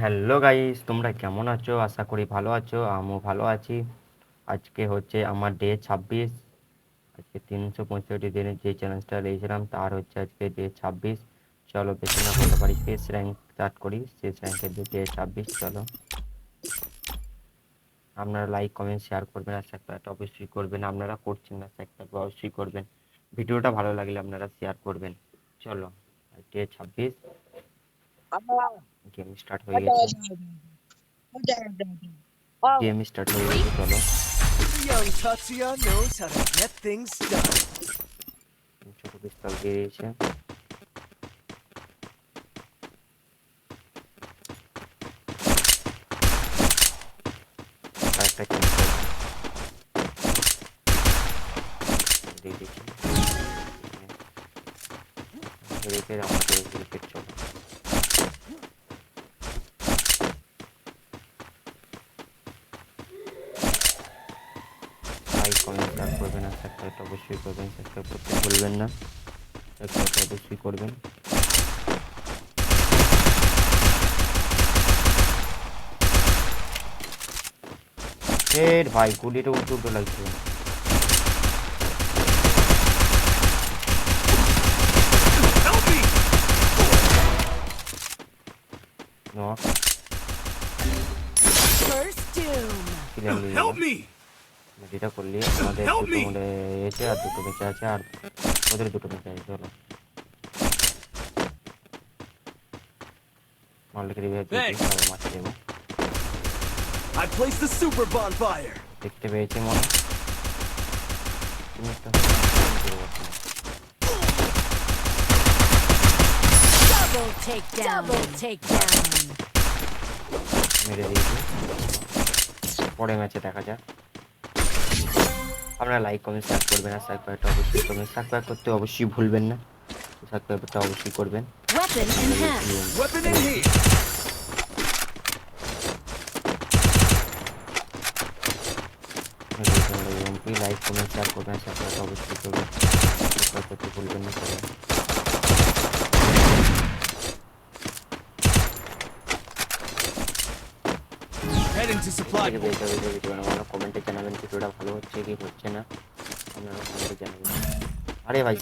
Hello guys, তোমরা কেমন আছো? আশা করি ভালো আছো। আমিও ভালো আছি। আজকে হচ্ছে আমার ডে 26। আজকে 365 দিনের যে চ্যালেঞ্জটা নিয়েছিলাম তার হচ্ছে আজকে ডে 26। চলো বেশি না করতে পারি, শেষ র্যাঙ্ক স্টার্ট করি। শেষ র্যাঙ্কের ডে 26। চলো, আপনারা লাইক কমেন্ট শেয়ার করবেন আর সাবস্ক্রাইব অবশ্যই করবেন। আপনারা করছেন না, সাবস্ক্রাইব অবশ্যই করবেন। ভিডিওটা ভালো লাগলে আপনারা শেয়ার করবেন। চলো, ডে 26 গেম স্টার্ট হয়ে গেছে। গেম স্টার্ট হয়ে গেছে, চলো। Young Tatsuya knows how to get things done. ছোট পিস্তল বেরিয়েছে। একটা দিয়ে দিচ্ছি। রেখে আমাদের ক্রিকেট চলে। লাইক কমেন্ট শেয়ার করবেন আর সাবস্ক্রাইব অবশ্যই করবেন। সাবস্ক্রাইব করতে ভুলবেন না, সাবস্ক্রাইব অবশ্যই করবেন। ভাই গুলিটা উল্টো উল্টো লাগছে। Help me! First doom. Help me! যেটা করলি আমাদের Help দুটো me! মনে এসে আর দুটো বেঁচে আছে, আর ওদের দুটো বেঁচে আছে। চলো মালিকের Thanks. মারতে দেবো। I placed the super bonfire. দেখতে পেয়েছি মনে তুমি একটা Double takedown. Double takedown. মেরে দিয়েছি। পরে ম্যাচে দেখা যাক। আপনারা লাইক কমেন্ট শেয়ার করবেন আর সাবস্ক্রাইবটা অবশ্যই করবেন। সাবস্ক্রাইব করতে অবশ্যই ভুলবেন না, সাবস্ক্রাইবটা অবশ্যই করবেন। Weapon in hand. Weapon in hand. Like comment share করবেন, সাবস্ক্রাইবটা অবশ্যই করবেন। সাবস্ক্রাইব করতে ভুলবেন না। Heading to supply point. কমেন্টে জানাবেন ভিডিওটা ভালো হচ্ছে কি হচ্ছে না, আপনারা কমেন্টে জানাবেন। আরে ভাই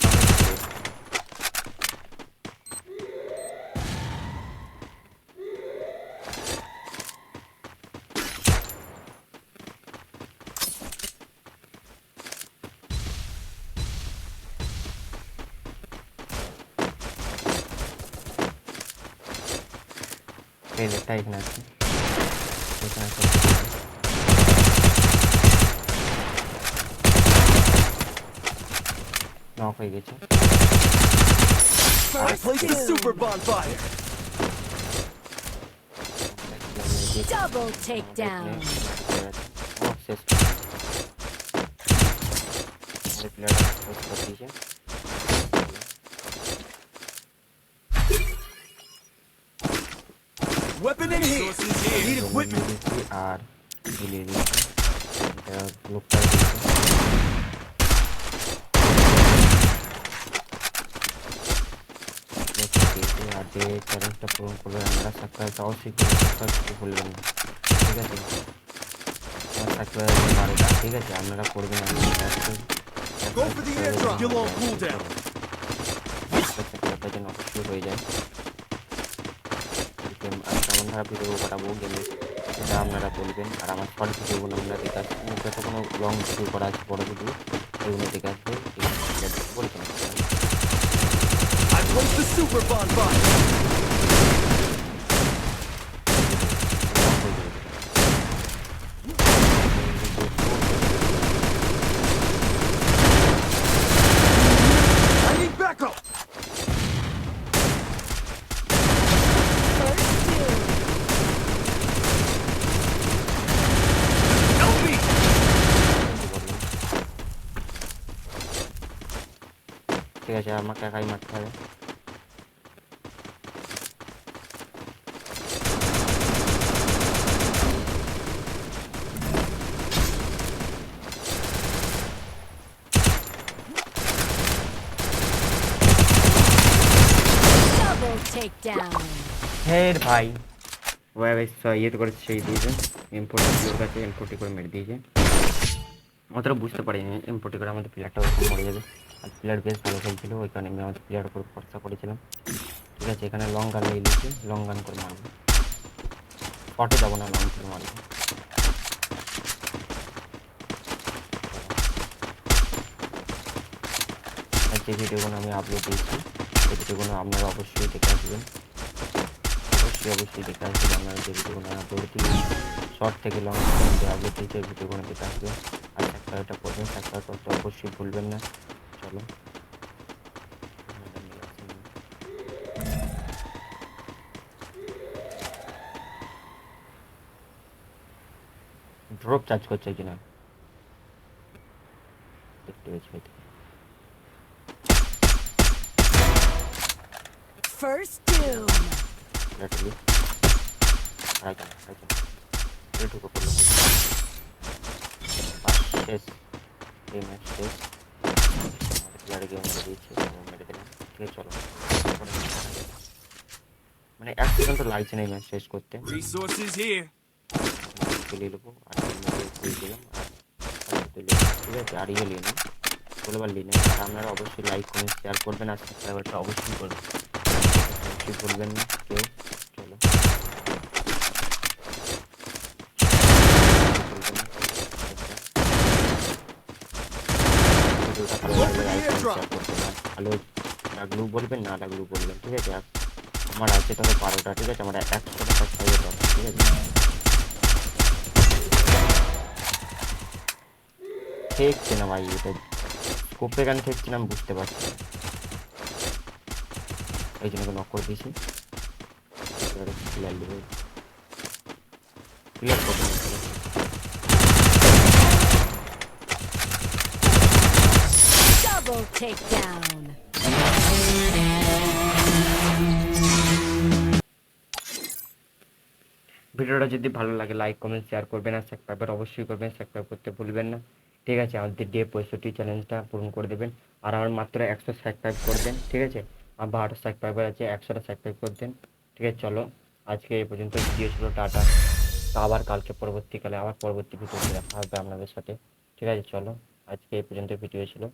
এটা এখানে আছে, এখানে আছে। নক হয়ে গেছে। I placed the super bonfire. Double takedown. শেষ প্লেয়ারটা শেষ করে দিয়েছে। Weapon in hand. I need equipment. আর ঝুলিয়ে দিয়েছে। এটা লোকটা দিয়েছে। আর যে চ্যালেঞ্জটা পূরণ করবেন আপনারা সাবস্ক্রাইবটা অবশ্যই করবেন, সাবস্ক্রাইব করতে ভুলবেন না, ঠিক আছে? আমার সাবস্ক্রাইব 12টা, ঠিক আছে? আপনারা করবেন। Go for the airdrop. Still on cooldown. সাবস্ক্রাইবটা যেন অবশ্যই হয়ে যায়। আর কেমন ধারা ভিডিও পাঠাবো গেমে সেটা আপনারা বলবেন। আর আমার শর্ট ভিডিওগুলো আপনারা দেখে আসবেন, যত কোনো লং ভিডিও করা আছে বড় ভিডিও এগুলো দেখে আসবে, বলবেন। I placed the super bonfire. I need backup. First doom. Help me! ঠিক আছে, আমাকে একাই মারতে হবে। Double takedown. ভাই ইয়ে করে সেই দিয়েছে M40 ওর কাছে M40 করে মেরে দিয়েছে। অতটা বুঝতে পারিনি M40 করে আমাদের প্লেয়ারটা ওরকম মরে যাবে। আর প্লেয়ার বেশ ভালো খেলছিল, ওই কারণে আমি আমাদের প্লেয়ার উপর ভরসা করেছিলাম। ঠিক আছে, এখানে লং গান নিয়ে নিয়েছি, লং গান করে মারবো, স্পটে যাবো না, লং করে মারবো। আর যে ভিডিওগুলো আমি আপলোড দিয়েছি সেই ভিডিওগুলো আপনারা অবশ্যই দেখে আসবেন, অবশ্যই দেখে আসবেন। আপনারা যে ভিডিওগুলো আপলোড দিই শর্ট থেকে লং যে আপলোড দিয়েছি ওই ভিডিওগুলো দেখে আসবেন। আর সাবস্ক্রাইবটা করবেন, সাবস্ক্রাইব করতে অবশ্যই ভুলবেন না। চলো ড্রপ চার্জ করছে কিনা দেখতে পেয়েছি হয়তো। First doom. ল্যাটারলি ঢুকে পড়লো। শেষ, এই ম্যাচ শেষ। আমাদের প্লেয়ারে গেম মেরে দিয়েছে, মেরে দিলাম। ঠিক আছে চলো, মানে 1 সেকেন্ড তো লাগছে না এই ম্যাচ শেষ করতে। Resources here. খেলিয়ে নেবো আর দিয়ে দিলাম আর ঠিক আছে, আর ইয়ে নিয়ে নিই, বলেবার নিয়ে নিই। আর আপনারা অবশ্যই লাইক কমেন্ট শেয়ার করবেন আর সাবস্ক্রাইবারটা অবশ্যই করবেন, অবশ্যই ভুলবেন না কেউ। চলো ভালো লাগলু বলবেন, না লাগলু বলবেন। ঠিক আছে, আমার আছে তবে 12টা। ঠিক আছে, আমার 100টা সাবস্ক্রাইবার দরকার। ঠিক আছে, ঠেকছে না ভাই, এটা স্কোপে গান ঠেকছে না, আমি বুঝতে পারছি না, এই জন্য নক করে দিয়েছি। ক্লিয়ার দেবে, ক্লিয়ার করতে Double takedown. ভিডিওটা যদি ভালো লাগে লাইক কমেন্ট শেয়ার করবেন আর সাবস্ক্রাইবার অবশ্যই করবেন, সাবস্ক্রাইব করতে ভুলবেন না। ঠিক আছে, আমাদের ডে 65 চ্যালেঞ্জটা পূরণ করে দেবেন। আর আমার মাত্র 100 সাবস্ক্রাইব করে দেন। ঠিক আছে, আমার 12টা সাবস্ক্রাইবার আছে, 100টা সাবস্ক্রাইব করে দেন। ঠিক আছে চলো, আজকে এই পর্যন্ত ভিডিও ছিল, টাটা। তো আবার কালকে পরবর্তীকালে আবার পরবর্তী ভিডিওতে দেখা হবে আপনাদের সাথে। ঠিক আছে চলো, আজকে এই পর্যন্ত ভিডিও ছিল।